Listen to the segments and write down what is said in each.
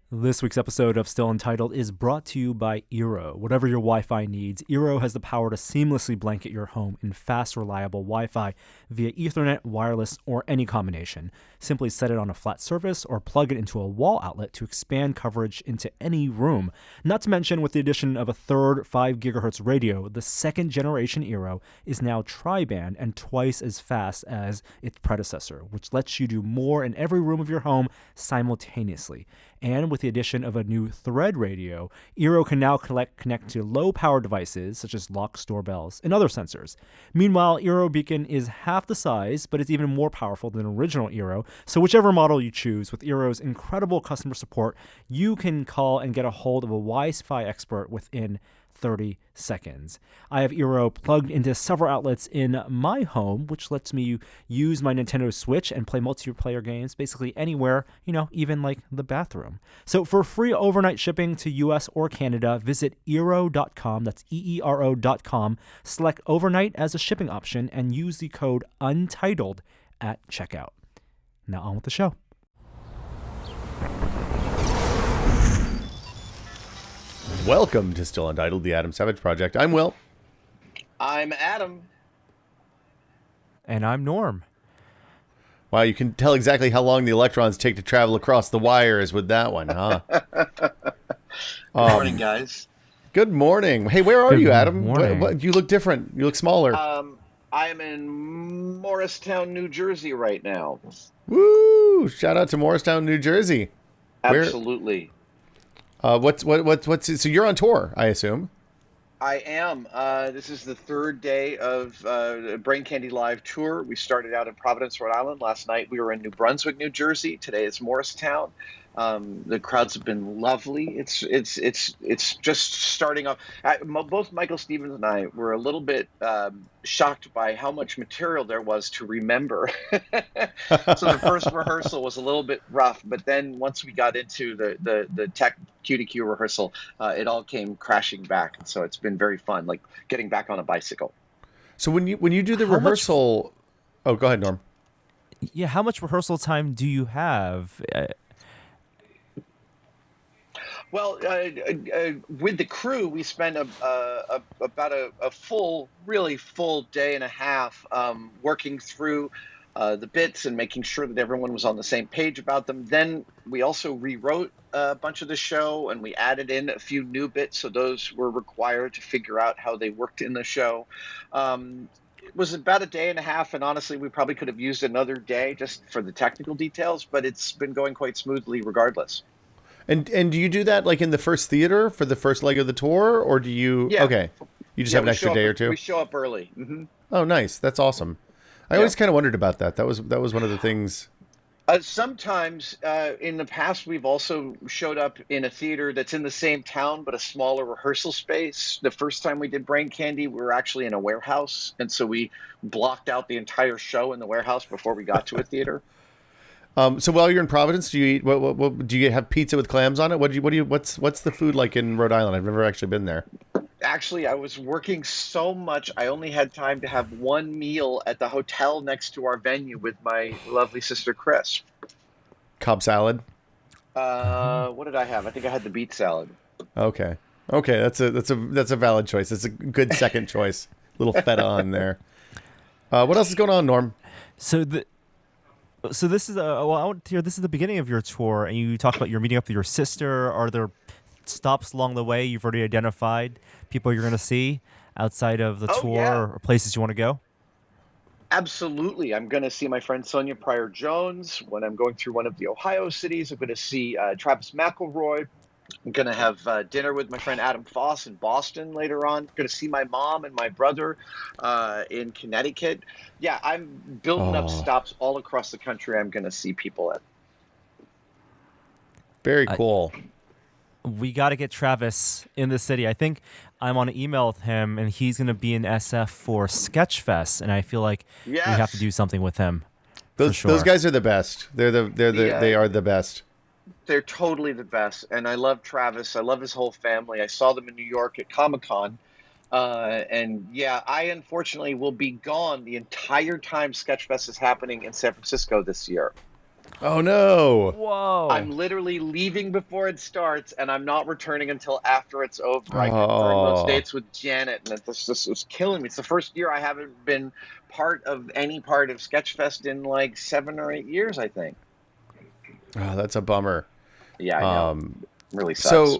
This week's episode of Still Untitled is brought to you by Eero. Whatever your Wi-Fi needs, Eero has the power to seamlessly blanket your home in fast, reliable Wi-Fi via Ethernet, wireless, or any combination. Simply set it on a flat surface or plug it into a wall outlet to expand coverage into any room. Not to mention, with the addition of a third 5 GHz radio, the second generation Eero is now tri-band and twice as fast as its predecessor, which lets you do more in every room of your home simultaneously. And with the addition of a new thread radio, Eero can now connect to low-power devices such as locks, doorbells, and other sensors. Meanwhile, Eero Beacon is half the size, but it's even more powerful than original Eero, so whichever model you choose, with Eero's incredible customer support, you can call and get a hold of a Wi-Fi expert within 30 seconds. I have Eero plugged into several outlets in my home, which lets me use my Nintendo Switch and play multiplayer games basically anywhere, even like the bathroom. So for free overnight shipping to US or Canada, visit Eero.com, that's EERO.com, select overnight as a shipping option, and use the code UNTITLED at checkout. Now on with the show. Welcome to Still Untitled, the Adam Savage Project. I'm Will. I'm Adam. And I'm Norm. Wow, you can tell exactly how long the electrons take to travel across the wires with that one, huh? Good morning, guys. Good morning. Hey, where are you, Adam? Morning. You look different. You look smaller. I am in Morristown, New Jersey right now. Woo! Shout out to Morristown, New Jersey. Absolutely. So you're on tour, I assume. I am. This is the third day of Brain Candy Live tour. We started out in Providence, Rhode Island. Last night we were in New Brunswick, New Jersey. Today is Morristown. The crowds have been lovely. It's just starting off. Both Michael Stevens and I were a little bit shocked by how much material there was to remember. So the first rehearsal was a little bit rough, but then once we got into the tech QDQ rehearsal, it all came crashing back. And so it's been very fun, like getting back on a bicycle. So when you do the rehearsal, oh, go ahead, Norm. Yeah, how much rehearsal time do you have? Well, with the crew, we spent about a really full day and a half working through the bits and making sure that everyone was on the same page about them. Then we also rewrote a bunch of the show, and we added in a few new bits, so those were required to figure out how they worked in the show. It was about a day and a half, and honestly, we probably could have used another day just for the technical details, but it's been going quite smoothly regardless. And do you do that like in the first theater for the first leg of the tour, or do you? Yeah. Okay, you just have an extra day or two. We show up early. Mm-hmm. Oh, nice. That's awesome. I always kind of wondered about that. That was one of the things. Sometimes in the past, we've also showed up in a theater that's in the same town, but a smaller rehearsal space. The first time we did Brain Candy, we were actually in a warehouse. And so we blocked out the entire show in the warehouse before we got to a theater. So while you're in Providence, do you eat? What do you have pizza with clams on it? What's the food like in Rhode Island? I've never actually been there. Actually, I was working so much, I only had time to have one meal at the hotel next to our venue with my lovely sister, Chris. Cobb salad. What did I have? I think I had the beet salad. Okay. That's a valid choice. It's a good second choice. Little feta on there. What else is going on, Norm? So this is I want to hear, this is the beginning of your tour, and you talk about you're meeting up with your sister. Are there stops along the way you've already identified, people you're going to see outside of the tour or places you want to go? Absolutely. I'm going to see my friend Sonia Pryor-Jones. When I'm going through one of the Ohio cities, I'm going to see Travis McElroy. I'm going to have dinner with my friend Adam Foss in Boston later on. I'm going to see my mom and my brother in Connecticut. Yeah, I'm building up stops all across the country I'm going to see people at. Very cool. We got to get Travis in the city. I think I'm on an email with him, and he's going to be in SF for Sketchfest, and I feel like we have to do something with him. Those guys are the best. They are the best. They're totally the best, and I love Travis. I love his whole family. I saw them in New York at Comic-Con, and yeah, I unfortunately will be gone the entire time Sketchfest is happening in San Francisco this year. Oh no. Whoa. I'm literally leaving before it starts, and I'm not returning until after it's over. I confirmed those Oh. dates with Janet, and this just was killing me. It's the first year I haven't been part of any part of Sketchfest in like 7 or 8 years, I think. Oh, that's a bummer. Yeah, I know. Really sucks.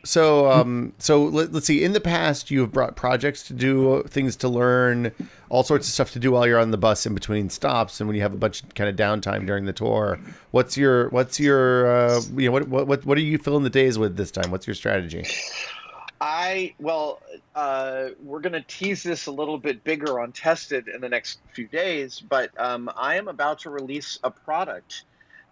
So, let's see. In the past, you have brought projects to do, things to learn, all sorts of stuff to do while you're on the bus in between stops, and when you have a bunch of kind of downtime during the tour. What's your what are you filling the days with this time? What's your strategy? We're gonna tease this a little bit bigger on Tested in the next few days, but I am about to release a product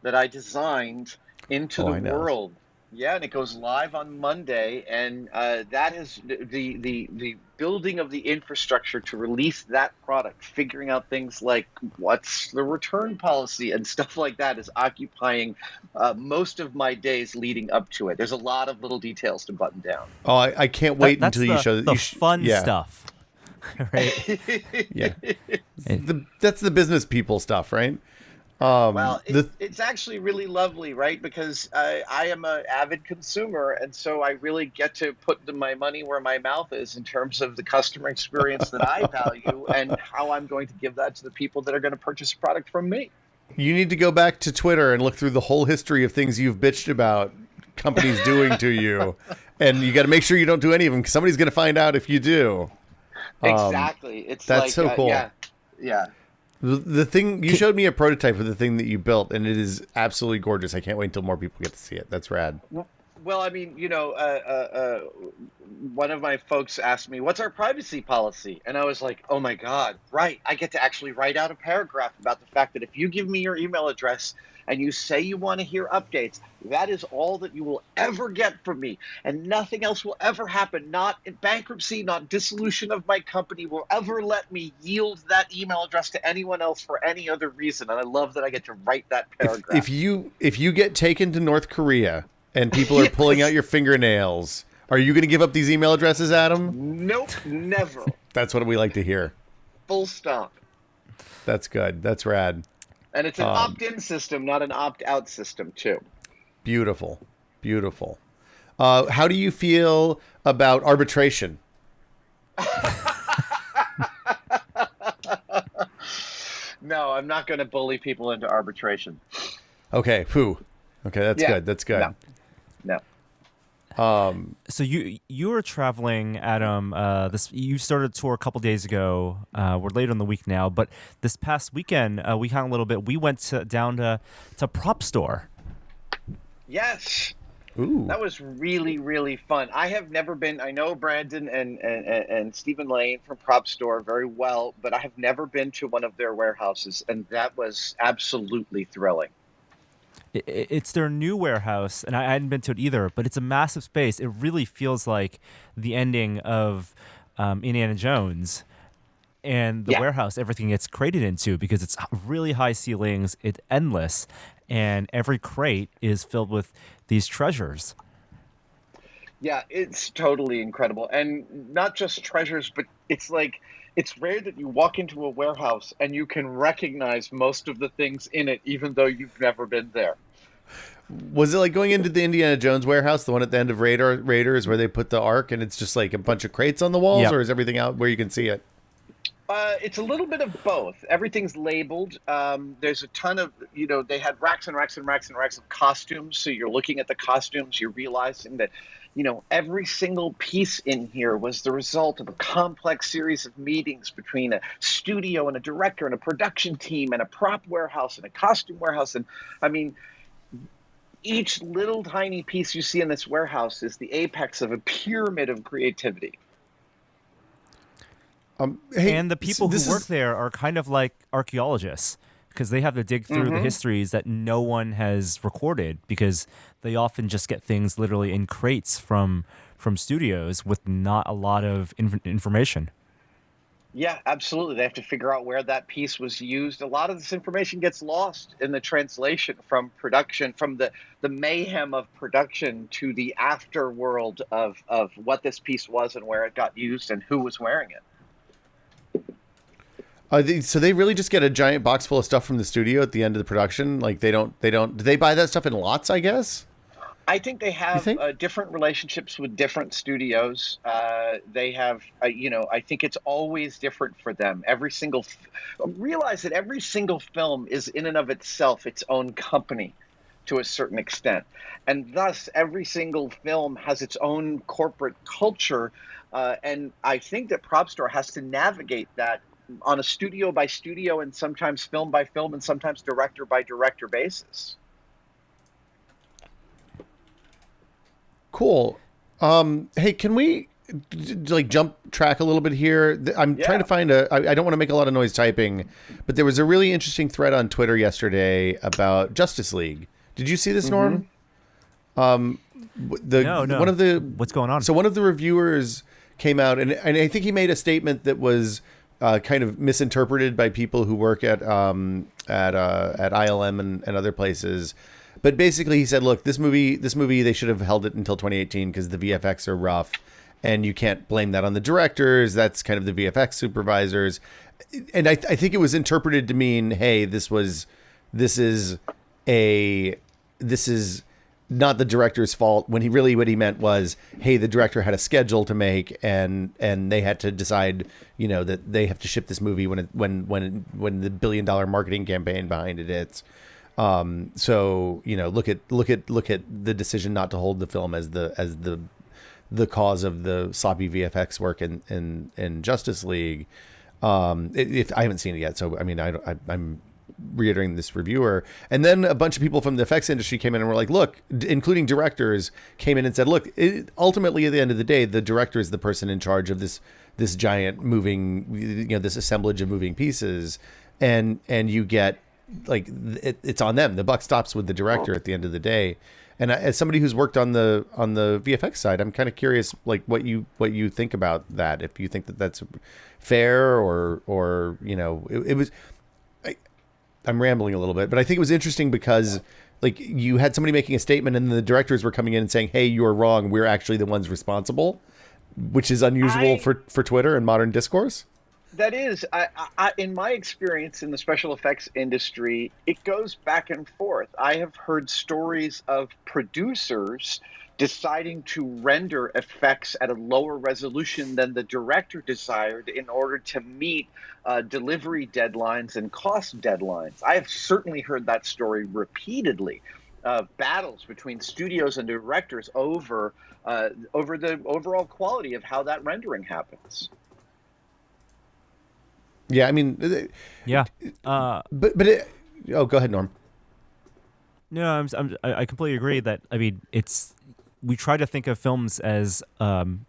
that I designed into Oh, the I know. world. Yeah, and it goes live on Monday, and that is the building of the infrastructure to release that product. Figuring out things like what's the return policy and stuff like that is occupying most of my days leading up to it. There's a lot of little details to button down. Oh, I can't wait That's until you show the you. fun Yeah, stuff, right? yeah. And That's the business people stuff, right? Well, The it's actually really lovely, right? Because I am an avid consumer, and so I really get to put my money where my mouth is in terms of the customer experience that I value and how I'm going to give that to the people that are going to purchase a product from me. You need to go back to Twitter and look through the whole history of things you've bitched about companies doing to you, and you got to make sure you don't do any of them because somebody's going to find out if you do. Exactly. It's That's like, so cool. yeah. The thing you showed me a prototype of the thing that you built, and it is absolutely gorgeous. I can't wait until more people get to see it. That's rad. Well, I mean, one of my folks asked me, "What's our privacy policy?" And I was like, "Oh my God, right! I get to actually write out a paragraph about the fact that if you give me your email address and you say you want to hear updates, that is all that you will ever get from me, and nothing else will ever happen. Not in bankruptcy, not dissolution of my company will ever let me yield that email address to anyone else for any other reason." And I love that I get to write that paragraph. If you get taken to North Korea and people are pulling out your fingernails, are you going to give up these email addresses, Adam? Nope, never. That's what we like to hear. Full stop. That's good. That's rad. And it's an opt-in system, not an opt-out system, too. Beautiful. Beautiful. How do you feel about arbitration? No, I'm not going to bully people into arbitration. Okay. Whew. Okay, that's Yeah. good. That's good. No. so you were traveling, Adam. You started a tour a couple days ago. We're late on the week now, but this past weekend we hung a little bit. We went down to Prop Store. Yes. Ooh. That was really, really fun. I have never been. I know Brandon and Stephen Lane from Prop Store very well, but I have never been to one of their warehouses, and that was absolutely thrilling. It's their new warehouse, and I hadn't been to it either, but it's a massive space. It really feels like the ending of Indiana Jones and the Yeah. warehouse, everything gets crated into because it's really high ceilings, it's endless, and every crate is filled with these treasures. Yeah, it's totally incredible. And not just treasures, but it's like it's rare that you walk into a warehouse and you can recognize most of the things in it, even though you've never been there. Was it like going into the Indiana Jones warehouse, the one at the end of Raiders, where they put the Ark, and it's just like a bunch of crates on the walls, Yep. or is everything out where you can see it? It's a little bit of both. Everything's labeled. There's a ton of, they had racks and racks and racks and racks of costumes. So you're looking at the costumes, you're realizing that, every single piece in here was the result of a complex series of meetings between a studio and a director and a production team and a prop warehouse and a costume warehouse. And I mean, each little tiny piece you see in this warehouse is the apex of a pyramid of creativity. Hey, And the people who work there are kind of like archaeologists because they have to dig through the histories that no one has recorded because they often just get things literally in crates from studios with not a lot of information. Yeah, absolutely. They have to figure out where that piece was used. A lot of this information gets lost in the translation from production, from the mayhem of production to the afterworld of what this piece was and where it got used and who was wearing it. So they really just get a giant box full of stuff from the studio at the end of the production? Like they don't, do they buy that stuff in lots, I guess? I think they have different relationships with different studios. They have, I think it's always different for them. Realize that every single film is in and of itself its own company to a certain extent. And thus, every single film has its own corporate culture. And I think that Prop Store has to navigate that on a studio by studio and sometimes film by film and sometimes director by director basis. Cool. Hey, can we like jump track a little bit here? I'm trying to find I don't want to make a lot of noise typing, but there was a really interesting thread on Twitter yesterday about Justice League. Did you see this, Norm? No. One of the What's going on? So one of the reviewers came out and I think he made a statement that was kind of misinterpreted by people who work at ILM and other places. But basically, he said, "Look, this movie, they should have held it until 2018 because the VFX are rough, and you can't blame that on the directors. That's kind of the VFX supervisors." And I think it was interpreted to mean, "Hey, this is not the director's fault." When what he meant was, "Hey, the director had a schedule to make, and they had to decide, that they have to ship this movie when the $1 billion marketing campaign behind it hits." So look at the decision not to hold the film as the cause of the sloppy VFX work in Justice League. If I haven't seen it yet, so I mean I'm reiterating this reviewer, and then a bunch of people from the effects industry came in and were like, look, including directors came in and said, look, ultimately at the end of the day, the director is the person in charge of this giant moving, this assemblage of moving pieces, and you get. Like it's on them. The buck stops with the director at the end of the day. And as somebody who's worked on the VFX side, I'm kind of curious, like what you think about that. If you think that that's fair or it was. I'm rambling a little bit, but I think it was interesting because like you had somebody making a statement and the directors were coming in and saying, "Hey, you're wrong. We're actually the ones responsible," which is unusual for Twitter and modern discourse. That is, I, in my experience in the special effects industry, it goes back and forth. I have heard stories of producers deciding to render effects at a lower resolution than the director desired in order to meet delivery deadlines and cost deadlines. I have certainly heard that story repeatedly. Battles between studios and directors over the overall quality of how that rendering happens. Yeah, I mean, yeah. Go ahead, Norm. No, I completely agree that, I mean, we try to think of films as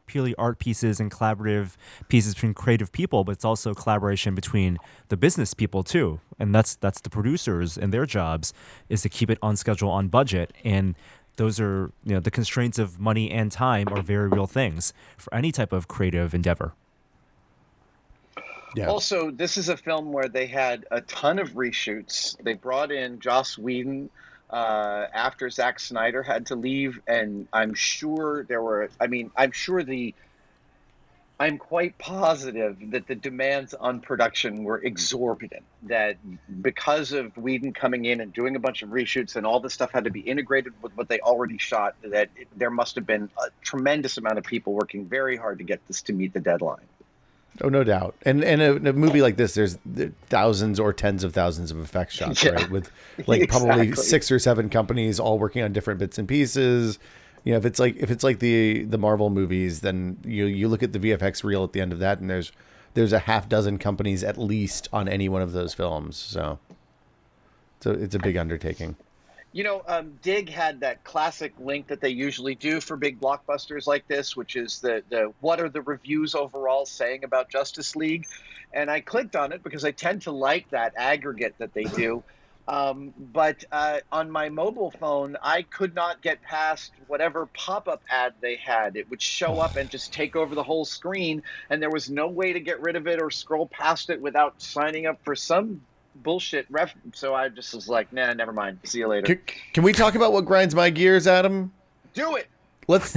purely art pieces and collaborative pieces between creative people, but it's also collaboration between the business people too. And that's the producers, and their jobs is to keep it on schedule, on budget. And those are, the constraints of money and time are very real things for any type of creative endeavor. Yeah. Also, this is a film where they had a ton of reshoots. They brought in Joss Whedon after Zack Snyder had to leave, and I'm quite positive that the demands on production were exorbitant. That because of Whedon coming in and doing a bunch of reshoots and all this stuff had to be integrated with what they already shot, there must have been a tremendous amount of people working very hard to get this to meet the deadline. Oh, no doubt. And in a movie like this, there's thousands or tens of thousands of effects shots, right? With like probably 6 or 7 companies all working on different bits and pieces. If it's like the Marvel movies, then you look at the VFX reel at the end of that, and there's a half dozen companies at least on any one of those films. So it's a big undertaking. Dig had that classic link that they usually do for big blockbusters like this, which is the what are the reviews overall saying about Justice League? And I clicked on it because I tend to like that aggregate that they do. But on my mobile phone, I could not get past whatever pop-up ad they had. It would show up and just take over the whole screen, and there was no way to get rid of it or scroll past it without signing up for some bullshit so I just was like, nah, never mind. See you later. Can we talk about what grinds my gears, Adam? Do it. Let's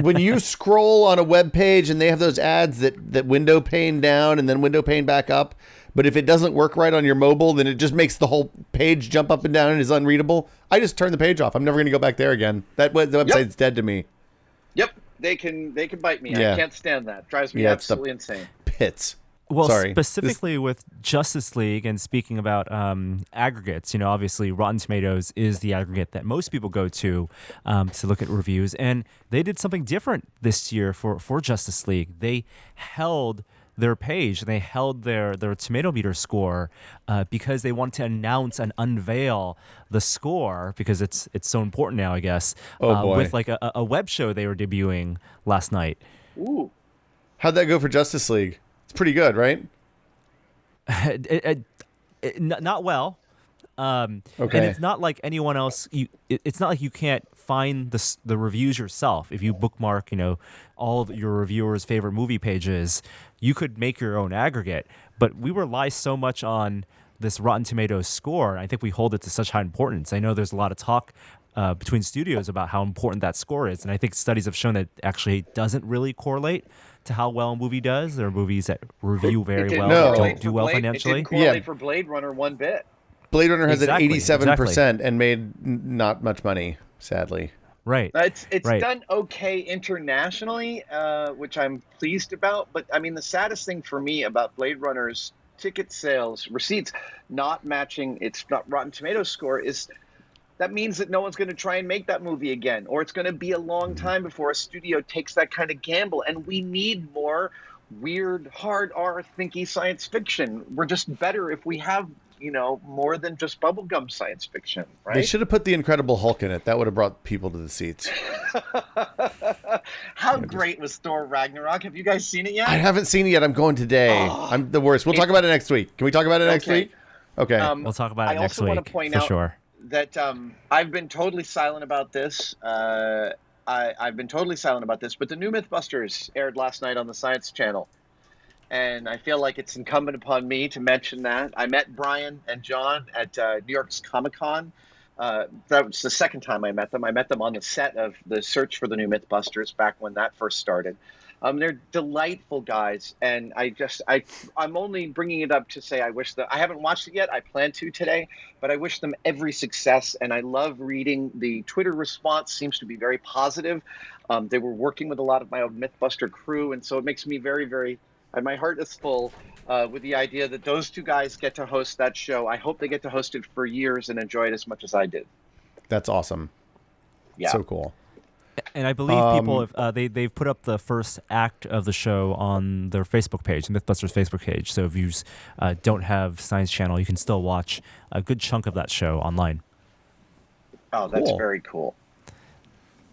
when you scroll on a web page and they have those ads that window pane down and then window pane back up, But if it doesn't work right on your mobile, then it just makes the whole page jump up and down and is unreadable. I just turn the page off. I'm never going to go back there again. The website's dead to me. Yep, they can bite me. Yeah. I can't stand that. Drives me absolutely insane. Pits. Well, Sorry. specifically with Justice League, and speaking about aggregates, obviously Rotten Tomatoes is the aggregate that most people go to look at reviews, and they did something different this year for Justice League. They held their page, they held their tomato meter score because they wanted to announce and unveil the score, because it's so important now, I guess. Oh boy. With like a web show they were debuting last night. Ooh. How'd that go for Justice League? It's pretty good, right? Not well. Okay. And it's not like anyone else. It's not like you can't find the reviews yourself. If you bookmark, all of your reviewers' favorite movie pages, you could make your own aggregate. But we rely so much on this Rotten Tomatoes score, and I think we hold it to such high importance. I know there's a lot of talk between studios about how important that score is, and I think studies have shown that actually doesn't really correlate to how well a movie does. There are movies that review very well, that don't do well financially. It didn't correlate for Blade Runner one bit. Blade Runner has Exactly, an 87% and made not much money, sadly. Right. It's right. done okay internationally, which I'm pleased about. But I mean, the saddest thing for me about Blade Runner's ticket sales receipts not matching its Rotten Tomatoes score is that means that no one's going to try and make that movie again, or it's going to be a long time before a studio takes that kind of gamble. And we need more weird, hard R thinky science fiction. We're just better if we have, more than just bubblegum science fiction, right? They should have put the Incredible Hulk in it. That would have brought people to the seats. How great was Thor Ragnarok? Have you guys seen it yet? I haven't seen it yet. I'm going today. I'm the worst. We'll talk about it next week. Can we talk about it next week? Okay. We'll talk about it next week. I also week, want to point for out sure. that I've been totally silent about this. I've been totally silent about this, but the new Mythbusters aired last night on the Science Channel. And I feel like it's incumbent upon me to mention that. I met Brian and John at New York's Comic-Con. That was the second time I met them. I met them on the set of the Search for the New Mythbusters back when that first started. They're delightful guys, and I'm only bringing it up to say I haven't watched it yet. I plan to today, but I wish them every success, and I love reading the Twitter response. Seems to be very positive. They were working with a lot of my own Mythbuster crew, and so it makes me very, very. And my heart is full with the idea that those two guys get to host that show. I hope they get to host it for years and enjoy it as much as I did. That's awesome. Yeah. So cool. And I believe people have they've put up the first act of the show on their Facebook page, Mythbusters Facebook page. So if you don't have Science Channel, you can still watch a good chunk of that show online. Oh, that's Cool. very cool.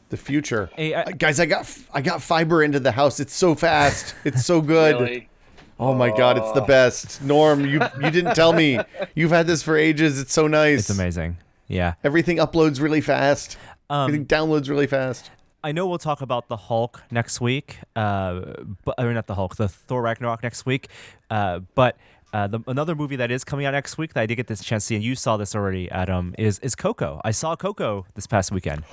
The future. Hey, guys, I got fiber into the house. It's so fast. It's so good. Really? Oh my God, it's the best. Norm, you didn't tell me. You've had this for ages. It's so nice. It's amazing. Yeah. Everything uploads really fast. Everything downloads really fast. I know we'll talk about the Hulk next week, not the Hulk, the Thor Ragnarok next week. But another movie that is coming out next week that I did get this chance to see, and you saw this already, Adam, is Coco. I saw Coco this past weekend.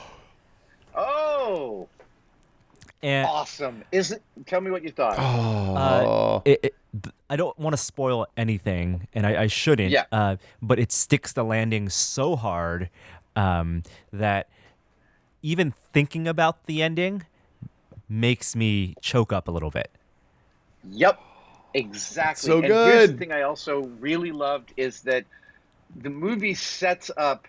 Oh, And awesome! Tell me what you thought. I don't want to spoil anything, and I shouldn't. Yeah. But it sticks the landing so hard that even thinking about the ending makes me choke up a little bit. Yep, exactly. So and good. Here's the thing I also really loved is that the movie sets up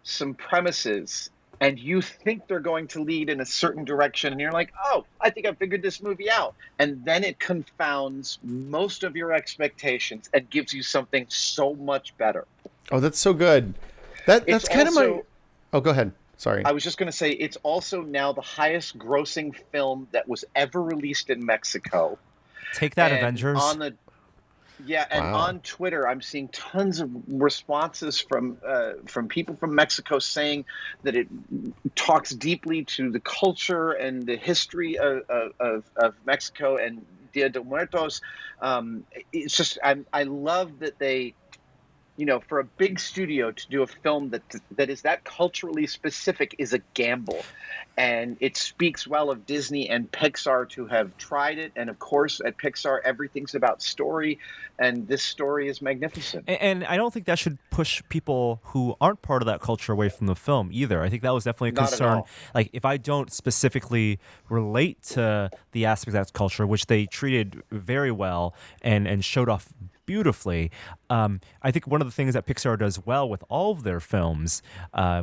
some premises, and you think they're going to lead in a certain direction, and you're like, oh, I think I figured this movie out. And then it confounds most of your expectations and gives you something so much better. Oh, that's so good. That's kind of my... also- Oh, go ahead. Sorry. I was just going to say, it's also now the highest grossing film that was ever released in Mexico. Take that, And Avengers. Wow. On Twitter, I'm seeing tons of responses from people from Mexico saying that it talks deeply to the culture and the history of Mexico and Dia de Muertos. It's just I love that they for a big studio to do a film that is that culturally specific is a gamble. And it speaks well of Disney and Pixar to have tried it. And of course, at Pixar, everything's about story. And this story is magnificent. And I don't think that should push people who aren't part of that culture away from the film either. I think that was definitely a Not at concern. all. Like, if I don't specifically relate to the aspects of that culture, which they treated very well and showed off beautifully. I think one of the things that Pixar does well with all of their films,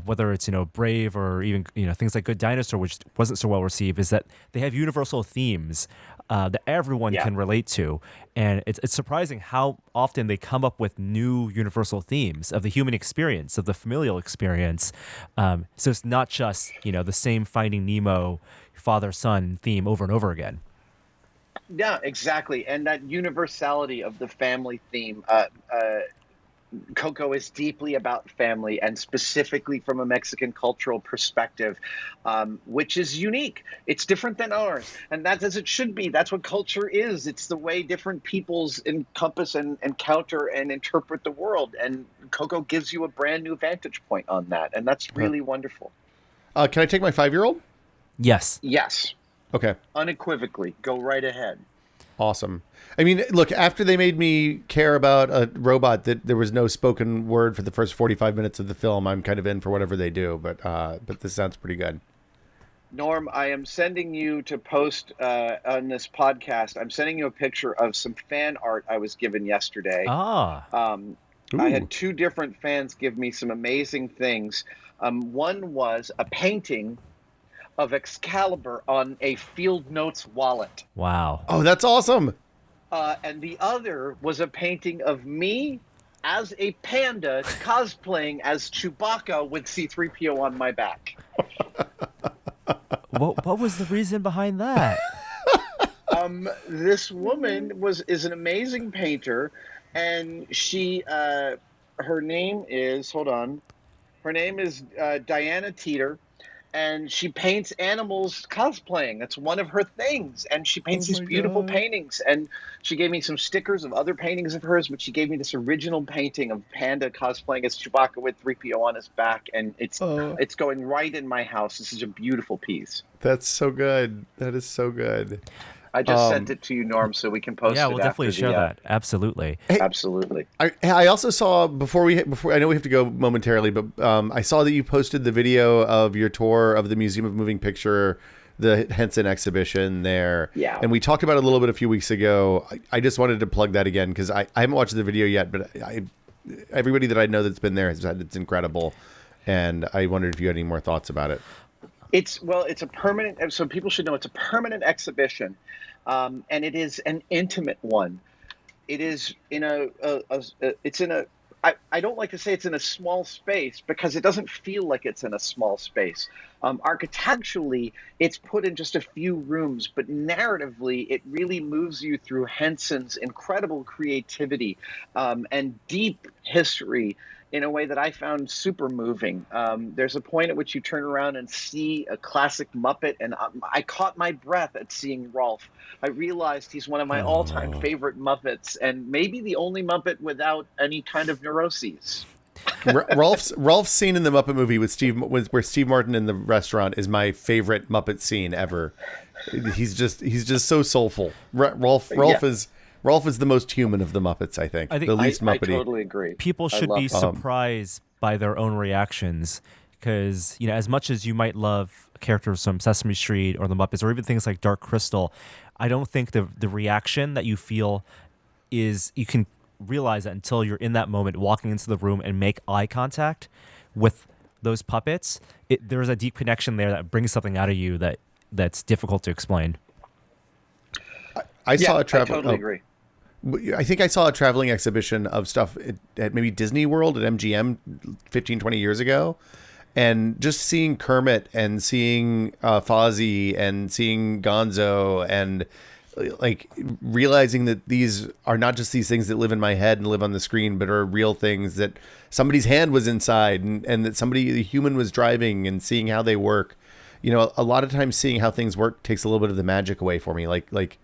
whether it's Brave or even things like Good Dinosaur, which wasn't so well received, is that they have universal themes that everyone can relate to, and it's surprising how often they come up with new universal themes of the human experience, of the familial experience. So it's not just the same Finding Nemo father-son theme over and over again. Yeah, exactly. And that universality of the family theme, Coco is deeply about family, and specifically from a Mexican cultural perspective, which is unique. It's different than ours. And that's as it should be. That's what culture is. It's the way different peoples encompass and encounter and interpret the world. And Coco gives you a brand new vantage point on that. And that's really wonderful. Can I take my 5-year-old? Yes. Yes. Okay. Unequivocally. Go right ahead. Awesome. I mean, look, after they made me care about a robot that there was no spoken word for the first 45 minutes of the film, I'm kind of in for whatever they do, but this sounds pretty good. Norm, I am sending you to post on this podcast. I'm sending you a picture of some fan art I was given yesterday. I had 2 different fans give me some amazing things. One was a painting of Excalibur on a Field Notes wallet. Wow. Oh, that's awesome. And the other was a painting of me as a panda cosplaying as Chewbacca with C-3PO on my back. What was the reason behind that? This woman is an amazing painter, and she her name is Diana Teeter. And she paints animals cosplaying. That's one of her things. And she paints these beautiful paintings. And she gave me some stickers of other paintings of hers, but she gave me this original painting of Panda cosplaying as Chewbacca with 3PO on his back. And it's going right in my house. This is a beautiful piece. That's so good. That is so good. I just sent it to you, Norm, so we can post it. Yeah, we'll definitely share that. Absolutely. Hey, absolutely. I also saw before I know we have to go momentarily, but I saw that you posted the video of your tour of the Museum of Moving Picture, the Henson exhibition there. Yeah. And we talked about it a little bit a few weeks ago. I just wanted to plug that again because I haven't watched the video yet, but everybody that I know that's been there has said it's incredible. And I wondered if you had any more thoughts about it. It's a permanent, so people should know it's a permanent exhibition, and it is an intimate one. It is I don't like to say it's in a small space because it doesn't feel like it's in a small space. Architecturally, it's put in just a few rooms, but narratively, it really moves you through Henson's incredible creativity and deep history in a way that I found super moving. There's a point at which you turn around and see a classic Muppet, and I caught my breath at seeing Rolf. I realized he's one of my all-time favorite Muppets, and maybe the only Muppet without any kind of neuroses. Rolf's scene in the Muppet movie where Steve Martin in the restaurant is my favorite Muppet scene ever. He's just so soulful. Rolf is the most human of the Muppets, I think. The least Muppety. I totally agree. People should be surprised by their own reactions because, as much as you might love characters from Sesame Street or the Muppets or even things like Dark Crystal, I don't think the reaction that you feel is you can realize that until you're in that moment walking into the room and make eye contact with those puppets. There's a deep connection there that brings something out of you that's difficult to explain. I totally agree. I think I saw a traveling exhibition of stuff at maybe Disney World at MGM 15, 20 years ago. And just seeing Kermit and seeing Fozzie and seeing Gonzo and like realizing that these are not just these things that live in my head and live on the screen, but are real things that somebody's hand was inside and that a human was driving and seeing how they work. a lot of times seeing how things work takes a little bit of the magic away for me. Like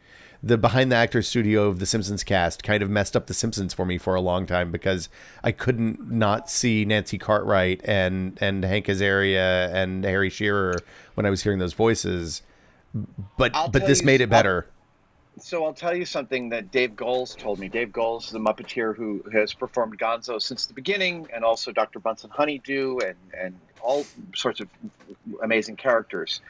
the behind the actors studio of the Simpsons cast kind of messed up the Simpsons for me for a long time because I couldn't not see Nancy Cartwright and Hank Azaria and Harry Shearer when I was hearing those voices. But this made it better. So I'll tell you something that Dave Goelz told me. Dave Goelz, the Muppeteer who has performed Gonzo since the beginning, and also Dr. Bunsen Honeydew and all sorts of amazing characters.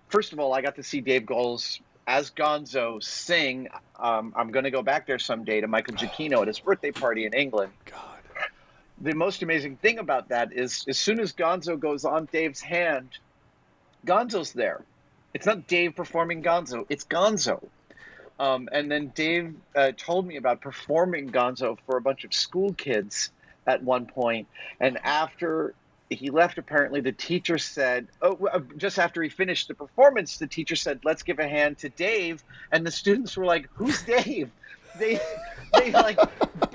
First of all, I got to see Dave Goelz as Gonzo sing. I'm going to go back there someday to Michael Giacchino at his birthday party in England. God. The most amazing thing about that is as soon as Gonzo goes on Dave's hand, Gonzo's there. It's not Dave performing Gonzo, it's Gonzo. And then Dave told me about performing Gonzo for a bunch of school kids at one point. And after he left, apparently the teacher said, just after he finished the performance, the teacher said, "Let's give a hand to Dave." And the students were like, "Who's Dave?" They like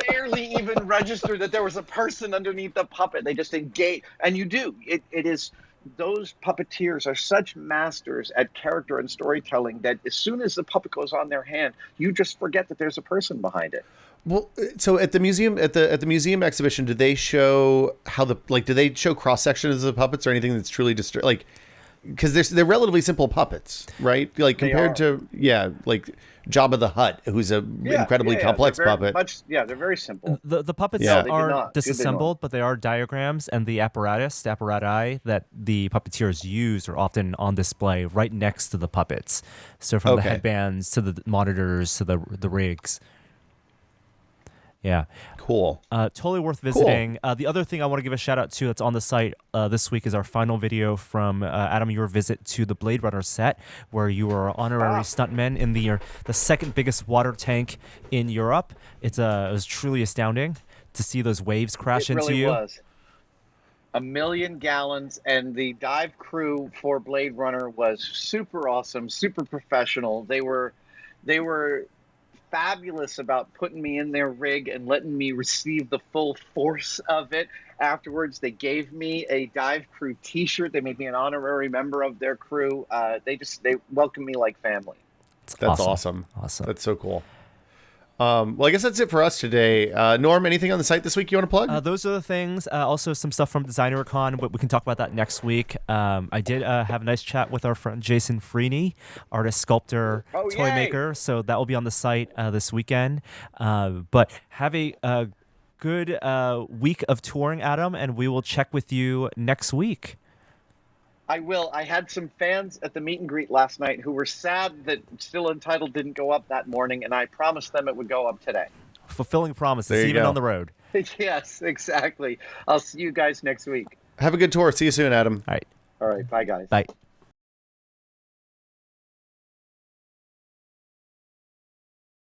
barely even registered that there was a person underneath the puppet. They just engaged. And you do. It is. Those puppeteers are such masters at character and storytelling that as soon as the puppet goes on their hand, you just forget that there's a person behind it. Well, so at the museum, at the museum exhibition, did they show do they show cross sections of the puppets or anything that's truly because they're relatively simple puppets, right? Like compared to like Jabba the Hutt, who's a incredibly complex puppet. They're very simple. The puppets aren't disassembled, but they are diagrams, and the apparati that the puppeteers use are often on display right next to the puppets. So from the headbands to the monitors to the rigs. Yeah. Cool. Totally worth visiting. Cool. The other thing I want to give a shout out to that's on the site this week is our final video from Adam, your visit to the Blade Runner set, where you were honorary stuntman in the second biggest water tank in Europe. It was truly astounding to see those waves crash into you. It really was. 1 million gallons, and the dive crew for Blade Runner was super awesome, super professional. They were fabulous about putting me in their rig and letting me receive the full force of it. Afterwards, they gave me a dive crew t-shirt. They made me an honorary member of their crew. They welcomed me like family. That's awesome. That's so cool. Well, I guess that's it for us today. Norm, anything on the site this week you want to plug? Those are the things. Also, some stuff from DesignerCon, but we can talk about that next week. I did have a nice chat with our friend Jason Freeney, artist, sculptor, toy maker. So that will be on the site this weekend. But have a good week of touring, Adam, and we will check with you next week. I will. I had some fans at the meet and greet last night who were sad that Still Untitled didn't go up that morning, and I promised them it would go up today. Fulfilling promises, even on the road. Yes, exactly. I'll see you guys next week. Have a good tour. See you soon, Adam. All right. All right. Bye, guys. Bye.